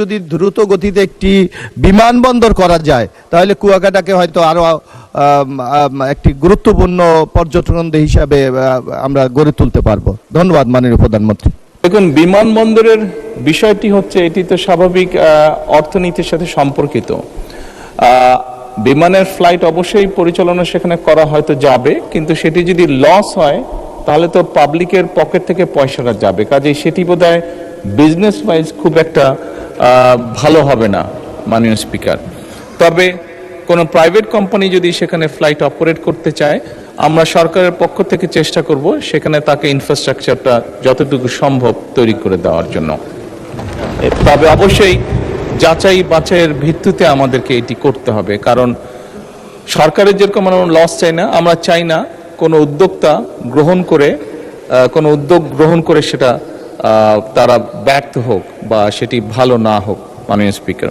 যদি দ্রুত গতিতে একটি বিমানবন্দর করা যায় তাহলে কুয়াকাটাকে হয়তো আরো একটি গুরুত্বপূর্ণ পর্যটন হিসাবে আমরা গড়ে তুলতে পারবো। ধন্যবাদ মাননীয় প্রধানমন্ত্রী। দেখুন, বিমানবন্দরের বিষয়টি হচ্ছে এটি তো স্বাভাবিক অর্থনীতির সাথে সম্পর্কিত। বিমানের ফ্লাইট অবশ্যই পরিচালনা সেখানে করা হয়তো যাবে, কিন্তু সেটি যদি লস হয় তাহলে তো পাবলিকের পকেট থেকে পয়সাটা যাবে, কাজেই সেটি বোধহয় বিজনেস ওয়াইজ খুব একটা ভালো হবে না মাননীয় স্পিকার। তবে কোনো প্রাইভেট কোম্পানি যদি সেখানে ফ্লাইট অপারেট করতে চায়, আমরা সরকারের পক্ষ থেকে চেষ্টা করব সেখানে তাকে ইনফ্রাস্ট্রাকচারটা যতটুকু সম্ভব তৈরি করে দেওয়ার জন্য। তবে অবশ্যই যাচাই বাছাইয়ের ভিত্তিতে আমাদেরকে এটি করতে হবে, কারণ সরকারের যেরকম আমরা লস চাই না, আমরা চাই না কোনো উদ্যোগ গ্রহণ করে সেটা তারা ব্যর্থ হোক বা সেটি ভালো না হোক মাননীয় স্পিকার।